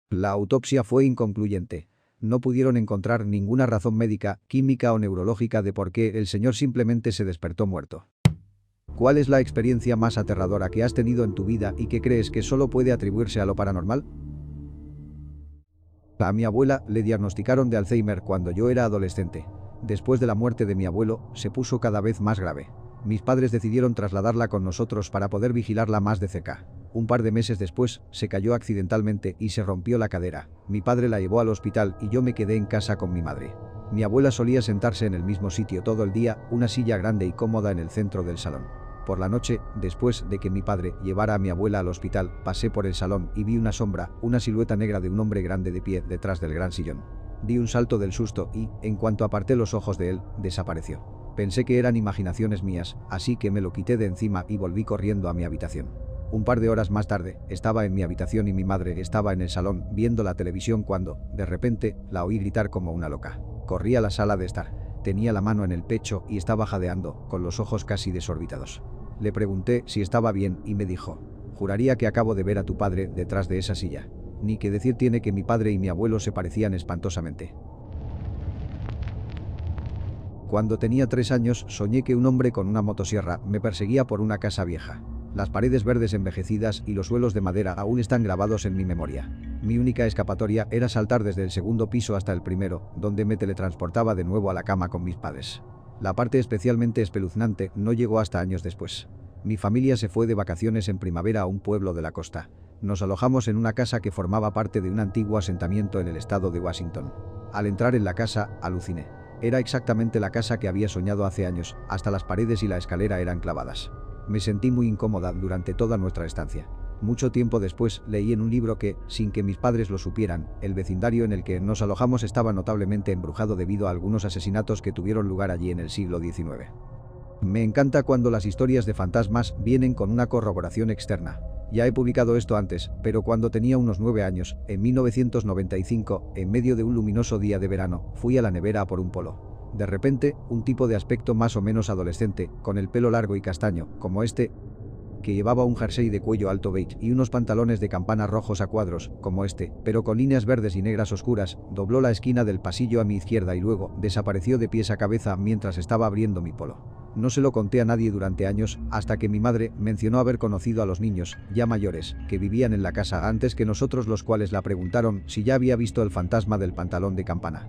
La autopsia fue inconcluyente. No pudieron encontrar ninguna razón médica, química o neurológica de por qué el señor simplemente se despertó muerto. ¿Cuál es la experiencia más aterradora que has tenido en tu vida y que crees que solo puede atribuirse a lo paranormal? A mi abuela le diagnosticaron de Alzheimer cuando yo era adolescente. Después de la muerte de mi abuelo, se puso cada vez más grave. Mis padres decidieron trasladarla con nosotros para poder vigilarla más de cerca. Un par de meses después, se cayó accidentalmente y se rompió la cadera. Mi padre la llevó al hospital y yo me quedé en casa con mi madre. Mi abuela solía sentarse en el mismo sitio todo el día, una silla grande y cómoda en el centro del salón. Por la noche, después de que mi padre llevara a mi abuela al hospital, pasé por el salón y vi una sombra, una silueta negra de un hombre grande de pie detrás del gran sillón. Di un salto del susto y, en cuanto aparté los ojos de él, desapareció. Pensé que eran imaginaciones mías, así que me lo quité de encima y volví corriendo a mi habitación. Un par de horas más tarde, estaba en mi habitación y mi madre estaba en el salón viendo la televisión cuando, de repente, la oí gritar como una loca. Corrí a la sala de estar. Tenía la mano en el pecho y estaba jadeando, con los ojos casi desorbitados. Le pregunté si estaba bien y me dijo: «Juraría que acabo de ver a tu padre detrás de esa silla». Ni que decir tiene que mi padre y mi abuelo se parecían espantosamente. Cuando tenía 3 años, soñé que un hombre con una motosierra me perseguía por una casa vieja. Las paredes verdes envejecidas y los suelos de madera aún están grabados en mi memoria. Mi única escapatoria era saltar desde el segundo piso hasta el primero, donde me teletransportaba de nuevo a la cama con mis padres. La parte especialmente espeluznante no llegó hasta años después. Mi familia se fue de vacaciones en primavera a un pueblo de la costa. Nos alojamos en una casa que formaba parte de un antiguo asentamiento en el estado de Washington. Al entrar en la casa, aluciné. Era exactamente la casa que había soñado hace años, hasta las paredes y la escalera eran clavadas. Me sentí muy incómoda durante toda nuestra estancia. Mucho tiempo después, leí en un libro que, sin que mis padres lo supieran, el vecindario en el que nos alojamos estaba notablemente embrujado debido a algunos asesinatos que tuvieron lugar allí en el siglo XIX. Me encanta cuando las historias de fantasmas vienen con una corroboración externa. Ya he publicado esto antes, pero cuando tenía unos 9 años, en 1995, en medio de un luminoso día de verano, fui a la nevera a por un polo. De repente, un tipo de aspecto más o menos adolescente, con el pelo largo y castaño, como este, que llevaba un jersey de cuello alto beige y unos pantalones de campana rojos a cuadros, como este, pero con líneas verdes y negras oscuras, dobló la esquina del pasillo a mi izquierda y luego desapareció de pies a cabeza mientras estaba abriendo mi polo. No se lo conté a nadie durante años, hasta que mi madre mencionó haber conocido a los niños, ya mayores, que vivían en la casa antes que nosotros, los cuales la preguntaron si ya había visto el fantasma del pantalón de campana.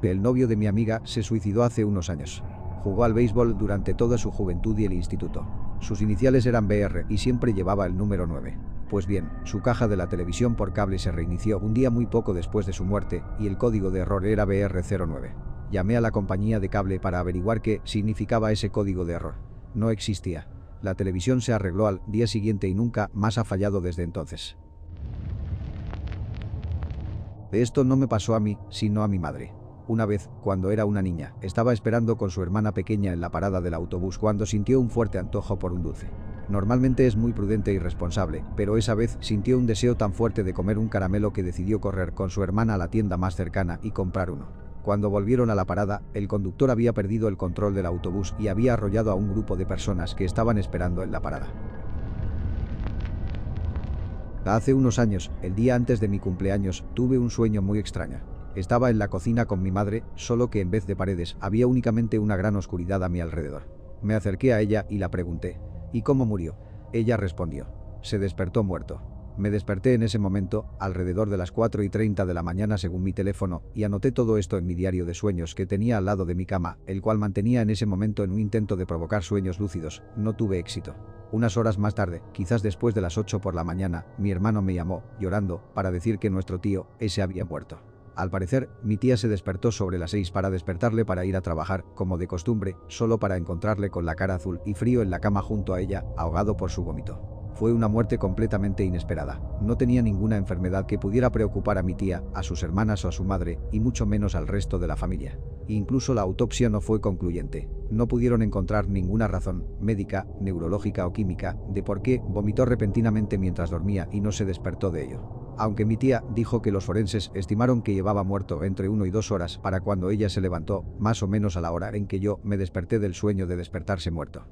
El novio de mi amiga se suicidó hace unos años. Jugó al béisbol durante toda su juventud y el instituto. Sus iniciales eran BR y siempre llevaba el número 9. Pues bien, su caja de la televisión por cable se reinició un día muy poco después de su muerte y el código de error era BR09. Llamé a la compañía de cable para averiguar qué significaba ese código de error. No existía. La televisión se arregló al día siguiente y nunca más ha fallado desde entonces. Esto no me pasó a mí, sino a mi madre. Una vez, cuando era una niña, estaba esperando con su hermana pequeña en la parada del autobús cuando sintió un fuerte antojo por un dulce. Normalmente es muy prudente y responsable, pero esa vez sintió un deseo tan fuerte de comer un caramelo que decidió correr con su hermana a la tienda más cercana y comprar uno. Cuando volvieron a la parada, el conductor había perdido el control del autobús y había arrollado a un grupo de personas que estaban esperando en la parada. Hace unos años, el día antes de mi cumpleaños, tuve un sueño muy extraño. Estaba en la cocina con mi madre, solo que en vez de paredes había únicamente una gran oscuridad a mi alrededor. Me acerqué a ella y la pregunté: ¿y cómo murió? Ella respondió: se despertó muerto. Me desperté en ese momento, alrededor de las 4:30 de la mañana según mi teléfono, y anoté todo esto en mi diario de sueños que tenía al lado de mi cama, el cual mantenía en ese momento en un intento de provocar sueños lúcidos. No tuve éxito. Unas horas más tarde, quizás después de las 8 por la mañana, mi hermano me llamó, llorando, para decir que nuestro tío, ese había muerto. Al parecer, mi tía se despertó sobre las 6 para despertarle para ir a trabajar, como de costumbre, solo para encontrarle con la cara azul y frío en la cama junto a ella, ahogado por su vómito. Fue una muerte completamente inesperada. No tenía ninguna enfermedad que pudiera preocupar a mi tía, a sus hermanas o a su madre, y mucho menos al resto de la familia. Incluso la autopsia no fue concluyente. No pudieron encontrar ninguna razón, médica, neurológica o química, de por qué vomitó repentinamente mientras dormía y no se despertó de ello. Aunque mi tía dijo que los forenses estimaron que llevaba muerto entre 1 y 2 horas para cuando ella se levantó, más o menos a la hora en que yo me desperté del sueño de despertarse muerto.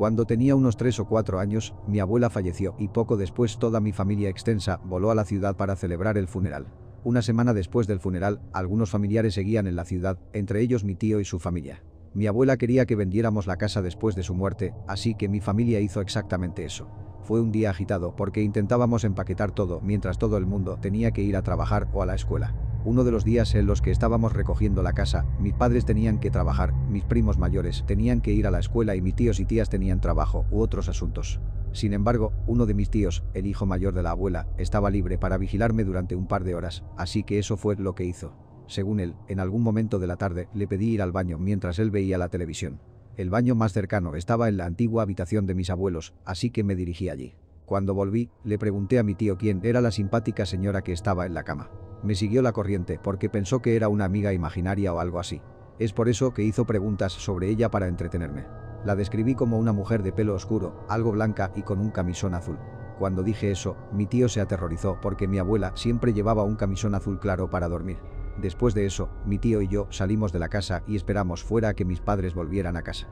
Cuando tenía unos 3 o 4 años, mi abuela falleció y poco después toda mi familia extensa voló a la ciudad para celebrar el funeral. Una semana después del funeral, algunos familiares seguían en la ciudad, entre ellos mi tío y su familia. Mi abuela quería que vendiéramos la casa después de su muerte, así que mi familia hizo exactamente eso. Fue un día agitado porque intentábamos empaquetar todo mientras todo el mundo tenía que ir a trabajar o a la escuela. Uno de los días en los que estábamos recogiendo la casa, mis padres tenían que trabajar, mis primos mayores tenían que ir a la escuela y mis tíos y tías tenían trabajo u otros asuntos. Sin embargo, uno de mis tíos, el hijo mayor de la abuela, estaba libre para vigilarme durante un par de horas, así que eso fue lo que hizo. Según él, en algún momento de la tarde le pedí ir al baño mientras él veía la televisión. El baño más cercano estaba en la antigua habitación de mis abuelos, así que me dirigí allí. Cuando volví, le pregunté a mi tío quién era la simpática señora que estaba en la cama. Me siguió la corriente porque pensó que era una amiga imaginaria o algo así. Es por eso que hizo preguntas sobre ella para entretenerme. La describí como una mujer de pelo oscuro, algo blanca y con un camisón azul. Cuando dije eso, mi tío se aterrorizó porque mi abuela siempre llevaba un camisón azul claro para dormir. Después de eso, mi tío y yo salimos de la casa y esperamos fuera a que mis padres volvieran a casa.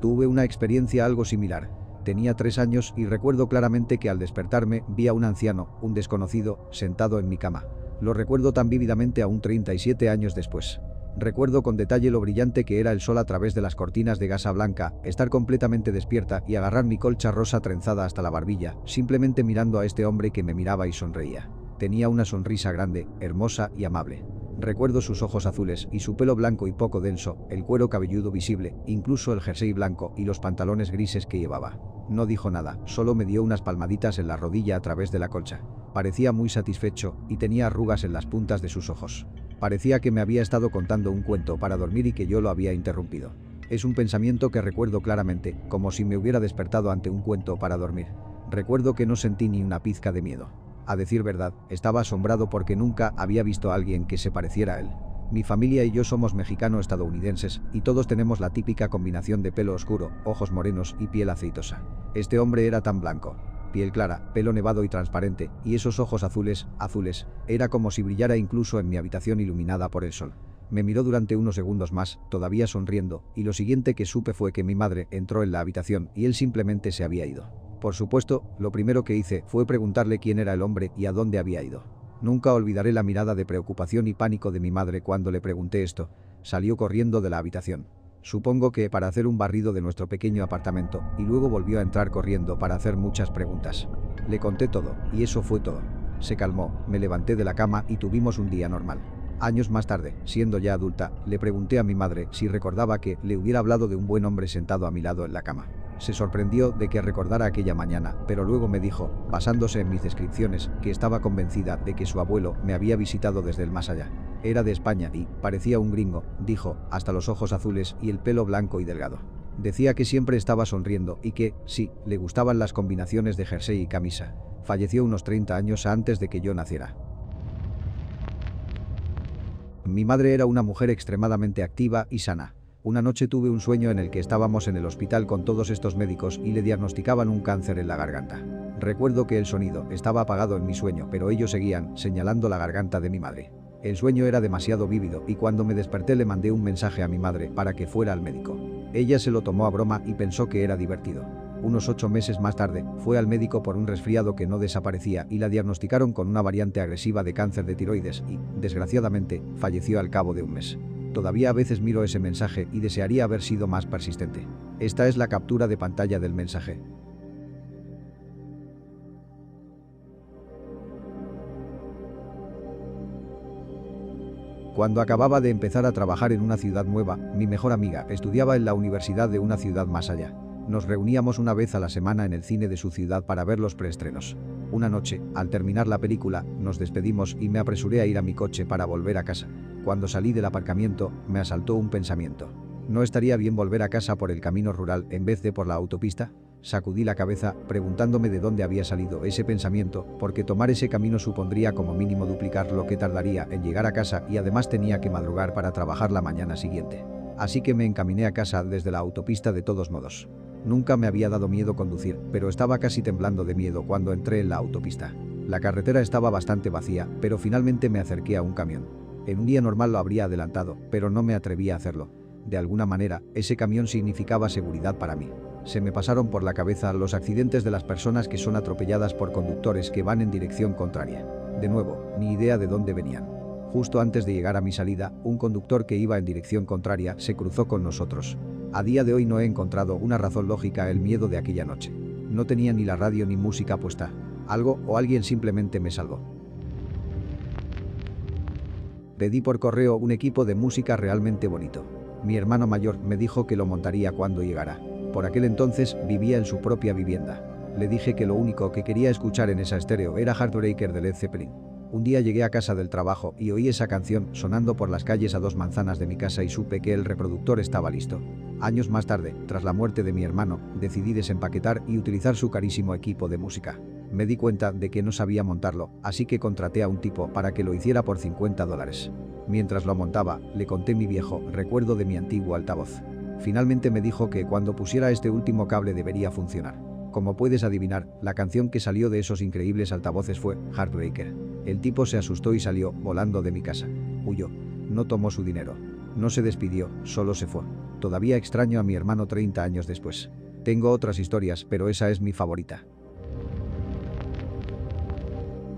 Tuve una experiencia algo similar. Tenía 3 años y recuerdo claramente que al despertarme vi a un anciano, un desconocido, sentado en mi cama. Lo recuerdo tan vívidamente aún 37 años después. Recuerdo con detalle lo brillante que era el sol a través de las cortinas de gasa blanca, estar completamente despierta y agarrar mi colcha rosa trenzada hasta la barbilla, simplemente mirando a este hombre que me miraba y sonreía. Tenía una sonrisa grande, hermosa y amable. Recuerdo sus ojos azules y su pelo blanco y poco denso, el cuero cabelludo visible, incluso el jersey blanco y los pantalones grises que llevaba. No dijo nada, solo me dio unas palmaditas en la rodilla a través de la colcha. Parecía muy satisfecho y tenía arrugas en las puntas de sus ojos. Parecía que me había estado contando un cuento para dormir y que yo lo había interrumpido. Es un pensamiento que recuerdo claramente, como si me hubiera despertado ante un cuento para dormir. Recuerdo que no sentí ni una pizca de miedo. A decir verdad, estaba asombrado porque nunca había visto a alguien que se pareciera a él. Mi familia y yo somos mexicano-estadounidenses y todos tenemos la típica combinación de pelo oscuro, ojos morenos y piel aceitosa. Este hombre era tan blanco. Piel clara, pelo nevado y transparente, y esos ojos azules, era como si brillara incluso en mi habitación iluminada por el sol. Me miró durante unos segundos más, todavía sonriendo, y lo siguiente que supe fue que mi madre entró en la habitación y él simplemente se había ido. Por supuesto, lo primero que hice fue preguntarle quién era el hombre y a dónde había ido. Nunca olvidaré la mirada de preocupación y pánico de mi madre cuando le pregunté esto. Salió corriendo de la habitación. Supongo que para hacer un barrido de nuestro pequeño apartamento, y luego volvió a entrar corriendo para hacer muchas preguntas. Le conté todo, y eso fue todo. Se calmó, me levanté de la cama y tuvimos un día normal. Años más tarde, siendo ya adulta, le pregunté a mi madre si recordaba que le hubiera hablado de un buen hombre sentado a mi lado en la cama. Se sorprendió de que recordara aquella mañana, pero luego me dijo, basándose en mis descripciones, que estaba convencida de que su abuelo me había visitado desde el más allá. Era de España y parecía un gringo, dijo, hasta los ojos azules y el pelo blanco y delgado. Decía que siempre estaba sonriendo y que, sí, le gustaban las combinaciones de jersey y camisa. Falleció unos 30 años antes de que yo naciera. Mi madre era una mujer extremadamente activa y sana. Una noche tuve un sueño en el que estábamos en el hospital con todos estos médicos y le diagnosticaban un cáncer en la garganta. Recuerdo que el sonido estaba apagado en mi sueño, pero ellos seguían señalando la garganta de mi madre. El sueño era demasiado vívido y cuando me desperté le mandé un mensaje a mi madre para que fuera al médico. Ella se lo tomó a broma y pensó que era divertido. Unos 8 meses más tarde, fue al médico por un resfriado que no desaparecía y la diagnosticaron con una variante agresiva de cáncer de tiroides y, desgraciadamente, falleció al cabo de un mes. Todavía a veces miro ese mensaje y desearía haber sido más persistente. Esta es la captura de pantalla del mensaje. Cuando acababa de empezar a trabajar en una ciudad nueva, mi mejor amiga estudiaba en la universidad de una ciudad más allá. Nos reuníamos una vez a la semana en el cine de su ciudad para ver los preestrenos. Una noche, al terminar la película, nos despedimos y me apresuré a ir a mi coche para volver a casa. Cuando salí del aparcamiento, me asaltó un pensamiento. ¿No estaría bien volver a casa por el camino rural en vez de por la autopista? Sacudí la cabeza, preguntándome de dónde había salido ese pensamiento, porque tomar ese camino supondría como mínimo duplicar lo que tardaría en llegar a casa y además tenía que madrugar para trabajar la mañana siguiente. Así que me encaminé a casa desde la autopista de todos modos. Nunca me había dado miedo conducir, pero estaba casi temblando de miedo cuando entré en la autopista. La carretera estaba bastante vacía, pero finalmente me acerqué a un camión. En un día normal lo habría adelantado, pero no me atreví a hacerlo. De alguna manera, ese camión significaba seguridad para mí. Se me pasaron por la cabeza los accidentes de las personas que son atropelladas por conductores que van en dirección contraria. De nuevo, ni idea de dónde venían. Justo antes de llegar a mi salida, un conductor que iba en dirección contraria se cruzó con nosotros. A día de hoy no he encontrado una razón lógica al miedo de aquella noche. No tenía ni la radio ni música puesta. Algo o alguien simplemente me salvó. Pedí por correo un equipo de música realmente bonito. Mi hermano mayor me dijo que lo montaría cuando llegara. Por aquel entonces vivía en su propia vivienda. Le dije que lo único que quería escuchar en esa estéreo era Heartbreaker de Led Zeppelin. Un día llegué a casa del trabajo y oí esa canción sonando por las calles a 2 manzanas de mi casa y supe que el reproductor estaba listo. Años más tarde, tras la muerte de mi hermano, decidí desempaquetar y utilizar su carísimo equipo de música. Me di cuenta de que no sabía montarlo, así que contraté a un tipo para que lo hiciera por $50. Mientras lo montaba, le conté mi viejo recuerdo de mi antiguo altavoz. Finalmente me dijo que cuando pusiera este último cable debería funcionar. Como puedes adivinar, la canción que salió de esos increíbles altavoces fue Heartbreaker. El tipo se asustó y salió volando de mi casa. Huyó. No tomó su dinero. No se despidió, solo se fue. Todavía extraño a mi hermano 30 años después. Tengo otras historias, pero esa es mi favorita.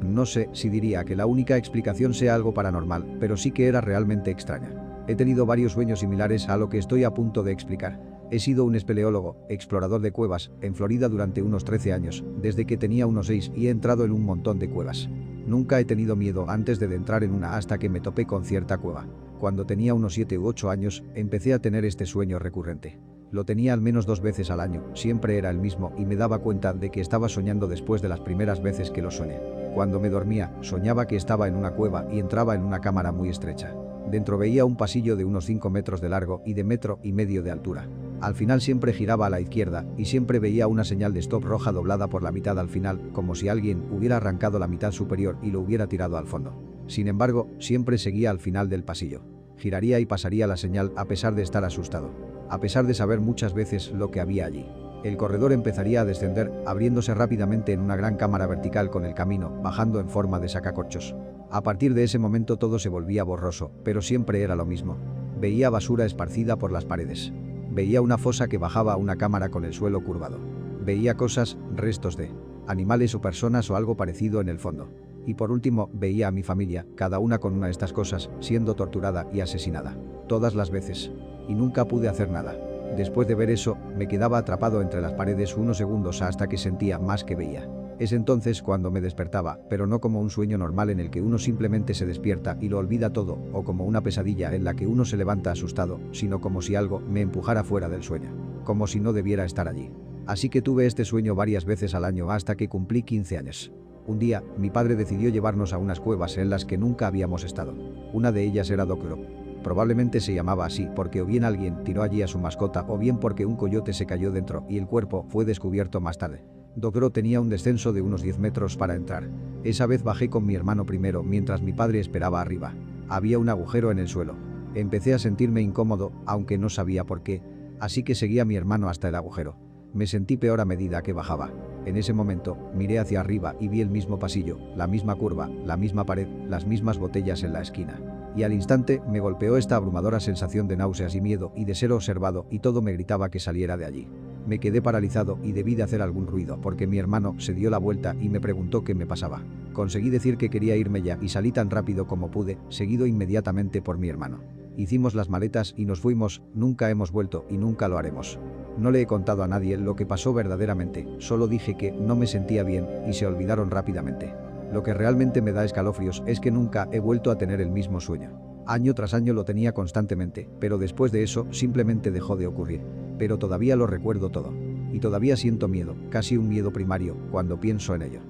No sé si diría que la única explicación sea algo paranormal, pero sí que era realmente extraña. He tenido varios sueños similares a lo que estoy a punto de explicar. He sido un espeleólogo, explorador de cuevas, en Florida durante unos 13 años, desde que tenía unos 6 y he entrado en un montón de cuevas. Nunca he tenido miedo antes de entrar en una hasta que me topé con cierta cueva. Cuando tenía unos 7 u 8 años, empecé a tener este sueño recurrente. Lo tenía al menos 2 veces al año, siempre era el mismo y me daba cuenta de que estaba soñando después de las primeras veces que lo soñé. Cuando me dormía, soñaba que estaba en una cueva y entraba en una cámara muy estrecha. Dentro veía un pasillo de unos 5 metros de largo y de 1,5 metros de altura. Al final siempre giraba a la izquierda y siempre veía una señal de stop roja doblada por la mitad al final, como si alguien hubiera arrancado la mitad superior y lo hubiera tirado al fondo. Sin embargo, siempre seguía al final del pasillo. Giraría y pasaría la señal a pesar de estar asustado. A pesar de saber muchas veces lo que había allí. El corredor empezaría a descender, abriéndose rápidamente en una gran cámara vertical con el camino, bajando en forma de sacacorchos. A partir de ese momento todo se volvía borroso, pero siempre era lo mismo. Veía basura esparcida por las paredes. Veía una fosa que bajaba a una cámara con el suelo curvado. Veía cosas, restos de animales o personas o algo parecido en el fondo. Y por último, veía a mi familia, cada una con una de estas cosas, siendo torturada y asesinada. Todas las veces. Y nunca pude hacer nada. Después de ver eso, me quedaba atrapado entre las paredes unos segundos hasta que sentía más que veía. Es entonces cuando me despertaba, pero no como un sueño normal en el que uno simplemente se despierta y lo olvida todo, o como una pesadilla en la que uno se levanta asustado, sino como si algo me empujara fuera del sueño. Como si no debiera estar allí. Así que tuve este sueño varias veces al año hasta que cumplí 15 años. Un día, mi padre decidió llevarnos a unas cuevas en las que nunca habíamos estado. Una de ellas era Docro. Probablemente se llamaba así porque o bien alguien tiró allí a su mascota o bien porque un coyote se cayó dentro y el cuerpo fue descubierto más tarde. Docro tenía un descenso de unos 10 metros para entrar. Esa vez bajé con mi hermano primero mientras mi padre esperaba arriba. Había un agujero en el suelo. Empecé a sentirme incómodo, aunque no sabía por qué, así que seguí a mi hermano hasta el agujero. Me sentí peor a medida que bajaba. En ese momento, miré hacia arriba y vi el mismo pasillo, la misma curva, la misma pared, las mismas botellas en la esquina. Y al instante me golpeó esta abrumadora sensación de náuseas y miedo y de ser observado y todo me gritaba que saliera de allí. Me quedé paralizado y debí de hacer algún ruido porque mi hermano se dio la vuelta y me preguntó qué me pasaba. Conseguí decir que quería irme ya y salí tan rápido como pude, seguido inmediatamente por mi hermano. Hicimos las maletas y nos fuimos, nunca hemos vuelto y nunca lo haremos. No le he contado a nadie lo que pasó verdaderamente, solo dije que no me sentía bien y se olvidaron rápidamente. Lo que realmente me da escalofríos es que nunca he vuelto a tener el mismo sueño. Año tras año lo tenía constantemente, pero después de eso simplemente dejó de ocurrir. Pero todavía lo recuerdo todo. Y todavía siento miedo, casi un miedo primario, cuando pienso en ello.